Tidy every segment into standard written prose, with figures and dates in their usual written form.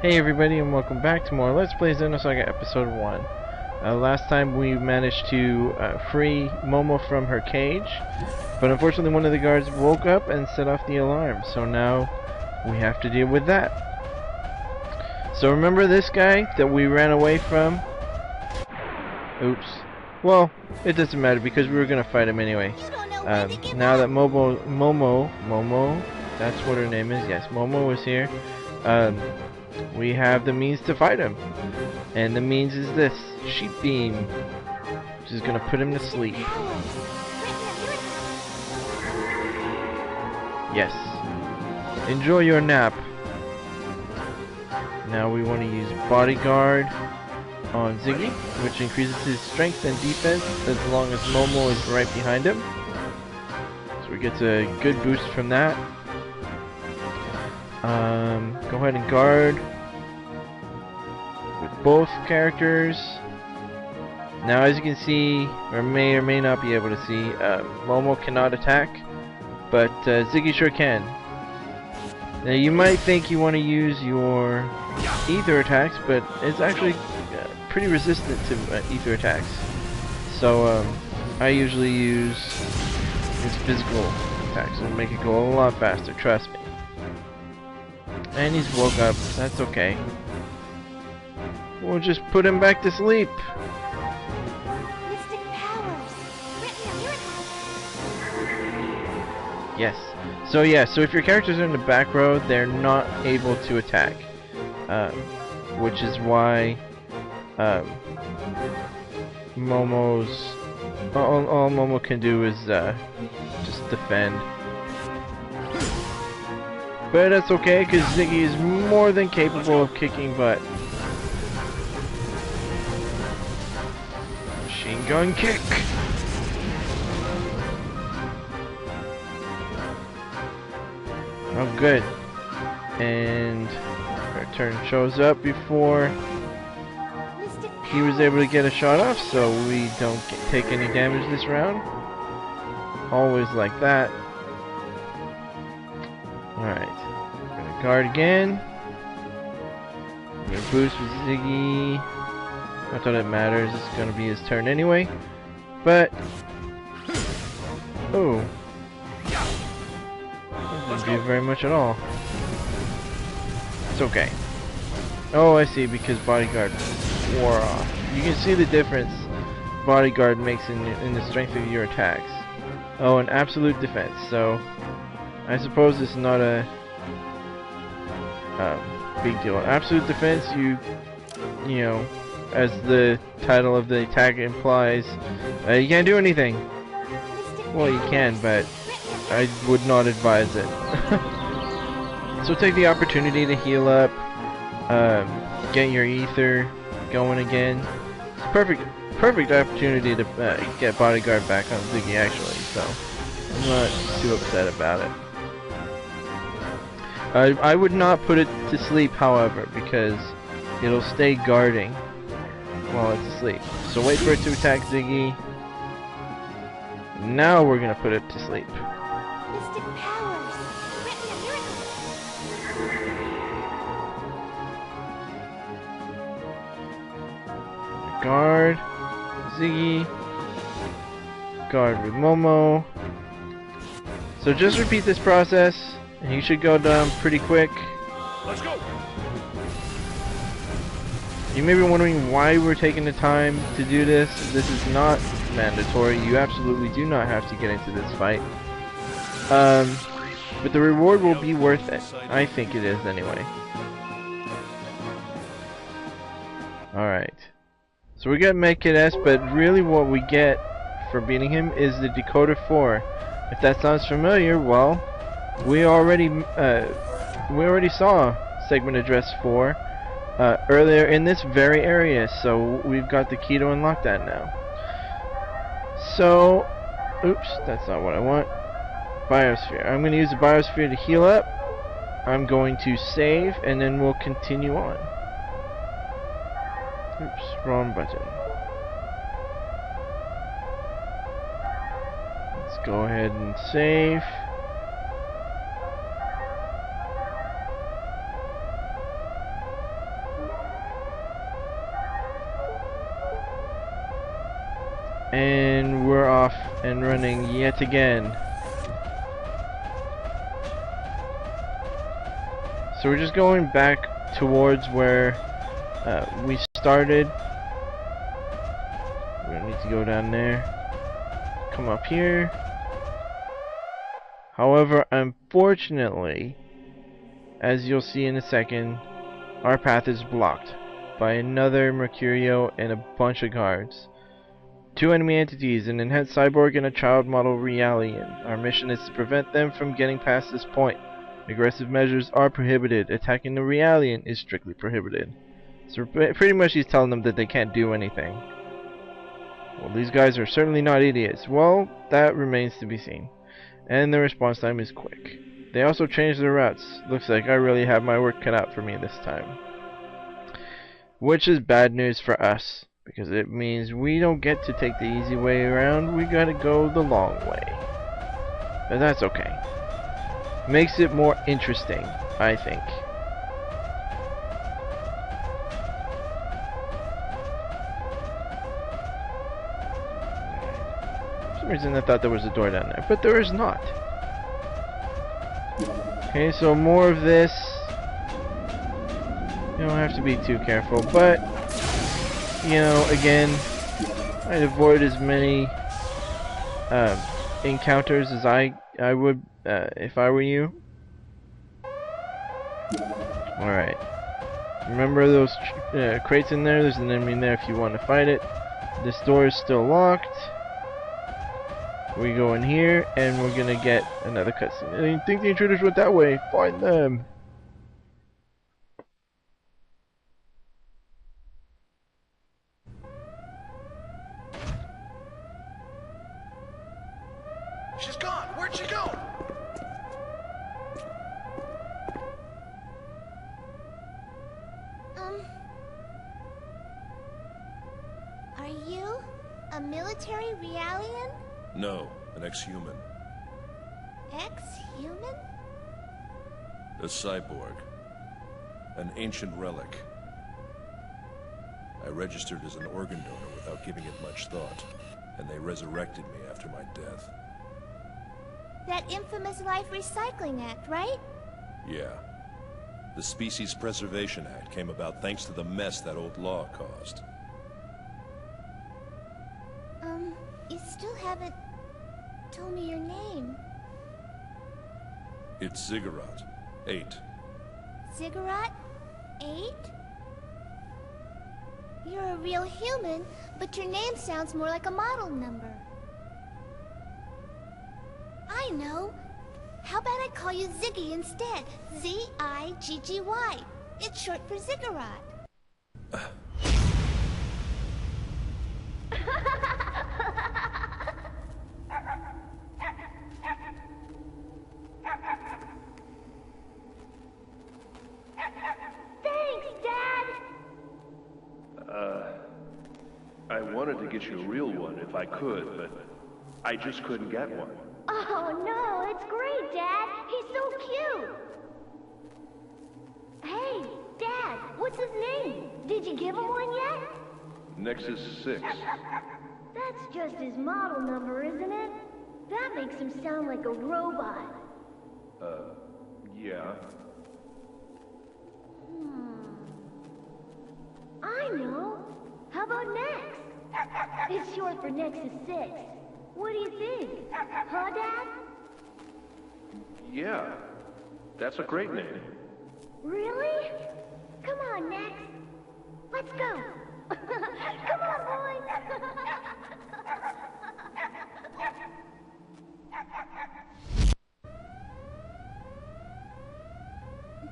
Hey everybody, and welcome back to more Let's Play Xenosaga Episode 1. Last time we managed to free Momo from her cage, but unfortunately one of the guards woke up and set off the alarm, so now we have to deal with that. So remember this guy that we ran away from? Oops. Well, it doesn't matter because we were going to fight him anyway. Now that Momo, that's what her name is, yes, Momo is here. We have the means to fight him, and the means is this sheep beam, which is gonna put him to sleep. Yes, enjoy your nap. Now we want to use bodyguard on Ziggy, which increases his strength and defense as long as Momo is right behind him, so we get a good boost from that. Go ahead and guard with both characters. Now, as you can see, or may not be able to see, Momo cannot attack, but Ziggy sure can. Now, you might think you want to use your ether attacks, but it's actually pretty resistant to ether attacks. So, I usually use his physical attacks and make it go a lot faster, trust me. And he's woke up, that's okay. We'll just put him back to sleep. Yes. So yeah, so if your characters are in the back row, they're not able to attack. Which is why Momo's all Momo can do is just defend. But that's okay, because Ziggy is more than capable of kicking butt. Machine gun kick! Oh good. And our turn shows up before he was able to get a shot off, so we don't take any damage this round. Always like that. Alright, gonna guard again. Gonna boost with Ziggy. Not that it matters, it's gonna be his turn anyway. But, oh, doesn't do very much at all. It's okay. Oh, I see, because bodyguard wore off. You can see the difference bodyguard makes in the strength of your attacks. Oh, an absolute defense. So I suppose it's not a big deal. Absolute defense, you know, as the title of the attack implies, you can't do anything. Well, you can, but I would not advise it. So take the opportunity to heal up, get your ether going again. It's perfect opportunity to get bodyguard back on Ziggy actually. So I'm not too upset about it. I would not put it to sleep, however, because it'll stay guarding while it's asleep. So wait for it to attack Ziggy. Now we're gonna put it to sleep. Guard Ziggy. Guard with Momo. So just repeat this process, and you should go down pretty quick. Let's go. You may be wondering why we're taking the time to do this. This is not mandatory. You absolutely do not have to get into this fight. But the reward will be worth it. I think it is anyway. Alright. So we got Medkit S, but really what we get for beating him is the Decoder 4. If that sounds familiar, well, we already saw segment address 4 earlier in this very area, so we've got the key to unlock that now. So, oops, that's not what I want. Biosphere. I'm going to use the Biosphere to heal up. I'm going to save, and then we'll continue on. Oops, wrong button. Let's go ahead and save. And we're off and running yet again. So we're just going back towards where we started. We don't need to go down there. Come up here. However, unfortunately, as you'll see in a second, our path is blocked by another Mercurio and a bunch of guards. Two enemy entities, an enhanced cyborg and a child model Realian. Our mission is to prevent them from getting past this point. Aggressive measures are prohibited. Attacking the Realian is strictly prohibited. So pretty much he's telling them that they can't do anything. Well, these guys are certainly not idiots. Well, that remains to be seen. And the response time is quick. They also changed their routes. Looks like I really have my work cut out for me this time. Which is bad news for us, because it means we don't get to take the easy way around. We gotta go the long way. But that's okay. Makes it more interesting, I think. For some reason I thought there was a door down there, but there is not. Okay, so more of this. You don't have to be too careful, but you know, again, I'd avoid as many encounters as I would if I were you. Alright. Remember those crates in there? There's an enemy in there if you want to fight it. This door is still locked. We go in here, and we're gonna get another cutscene. I didn't think the intruders went that way. Find them. She's gone. Where'd she go? Are you a military Realian? No, an ex-human. Ex-human? A cyborg. An ancient relic. I registered as an organ donor without giving it much thought, and they resurrected me after my death. That infamous Life Recycling Act, right? Yeah. The Species Preservation Act came about thanks to the mess that old law caused. You still haven't told me your name. It's Ziggurat. 8. Ziggurat? 8? You're a real human, but your name sounds more like a model number. I know. How about I call you Ziggy instead? Z-I-G-G-Y. It's short for Ziggurat. Thanks, Dad! I wanted to get you a real one if I could, but I just couldn't get one. Oh, no, it's great, Dad. He's so cute. Hey, Dad, what's his name? Did you give him one yet? Nexus 6. That's just his model number, isn't it? That makes him sound like a robot. Yeah. I know. How about Nex? It's short for Nexus 6. What do you think? Huh, Dad? Yeah. That's a great name. Really? Come on, Nex. Let's go. Come on, boys.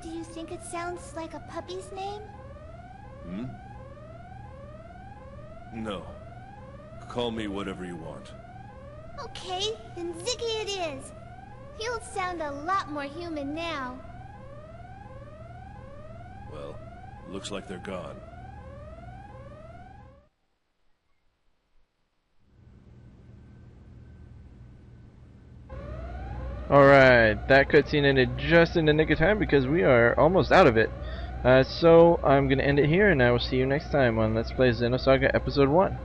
Do you think it sounds like a puppy's name? Hmm? No. Call me whatever you want. Okay, then Ziggy it is. You'll sound a lot more human now. Well, looks like they're gone. Alright, that cutscene ended just in the nick of time because we are almost out of it. So I'm going to end it here, and I will see you next time on Let's Play Xenosaga Episode 1.